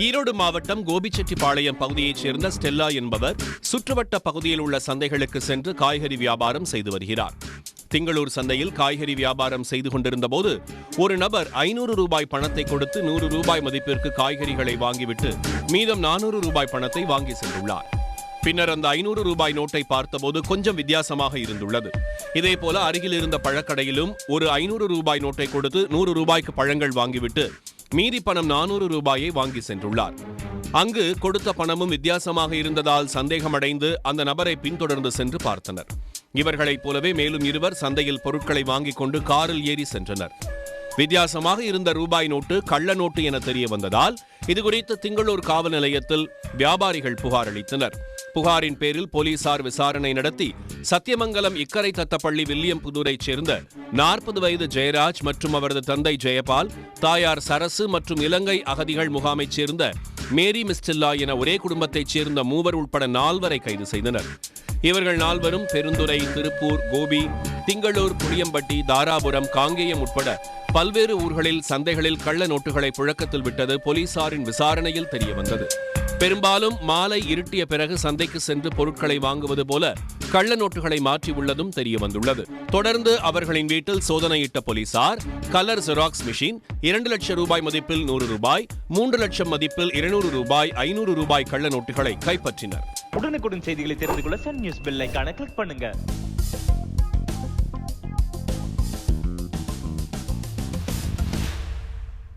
ஈரோடு மாவட்டம் கோபிச்செட்டிப்பாளையம் பகுதியைச் சேர்ந்த ஸ்டெல்லா என்பவர் சுற்றுவட்ட பகுதியில் உள்ள சந்தைகளுக்கு சென்று காய்கறி வியாபாரம் செய்து வருகிறார். திங்களூர் சந்தையில் காய்கறி வியாபாரம் செய்து கொண்டிருந்த போது ஒரு நபர் 500 ரூபாய் பணத்தை கொடுத்து 100 ரூபாய் மதிப்பிற்கு காய்கறிகளை வாங்கிவிட்டு மீதம் 400 ரூபாய் பணத்தை வாங்கி சென்றுள்ளார். பின்னர் அந்த 500 ரூபாய் நோட்டை பார்த்தபோது கொஞ்சம் வித்தியாசமாக இருந்துள்ளது. இதேபோல அருகில் இருந்த பழக்கடையிலும் ஒரு 500 ரூபாய் நோட்டை கொடுத்து 100 ரூபாய்க்கு பழங்கள் வாங்கிவிட்டு மீதி பணம் 400 ரூபாயை வாங்கி சென்றுள்ளார். அங்கு கொடுத்த பணமும் வித்தியாசமாக இருந்ததால் சந்தேகமடைந்து அந்த நபரை பின்தொடர்ந்து சென்று பார்த்தனர். இவர்களைப் போலவே மேலும் இருவர் சந்தையில் பொருட்களை வாங்கிக் கொண்டு காரில் ஏறி சென்றனர். வித்தியாசமாக இருந்த ரூபாய் நோட்டு கள்ள நோட்டு என தெரிய வந்ததால் இதுகுறித்து திங்களூர் காவல் நிலையத்தில் வியாபாரிகள் புகார் அளித்தனர். புகாரின் பேரில் போலீசார் விசாரணை நடத்தி சத்தியமங்கலம் இக்கரை தத்தப்பள்ளி வில்லியம்புதூரைச் சேர்ந்த 40 வயது ஜெயராஜ் மற்றும் அவரது தந்தை ஜெயபால், தாயார் சரசு மற்றும் இலங்கை அகதிகள் முகாமைச் சேர்ந்த மேரி மிஸ்டில்லா என ஒரே குடும்பத்தைச் சேர்ந்த 3 உட்பட 4 கைது செய்தனர். இவர்கள் 4 பெருந்துறை, திருப்பூர், கோபி, திங்களூர், புளியம்பட்டி, தாராபுரம், காங்கேயம் உட்பட பல்வேறு ஊர்களில் சந்தைகளில் கள்ள நோட்டுகளை புழக்கத்தில் விட்டது போலீசாரின் விசாரணையில் தெரியவந்தது. பெரும்பாலும் மாலை இருட்டிய பிறகு சந்தைக்கு சென்று பொருட்களை வாங்குவது போல கள்ள நோட்டுகளை மாற்றியுள்ளதும் தெரியவந்துள்ளது. தொடர்ந்து அவர்களின் வீட்டில் சோதனையிட்ட போலீசார் கலர் ஜெராக்ஸ் மிஷின், 2 லட்சம் ரூபாய் மதிப்பில் 100 ரூபாய், 3 லட்சம் மதிப்பில் 200 ரூபாய், 500 ரூபாய் கள்ள நோட்டுகளை கைப்பற்றினர். உடனுக்குடன் செய்திகளை தெரிந்து கொள்ள சன் நியூஸ் பெல் ஐகானை கிளிக் பண்ணுங்க.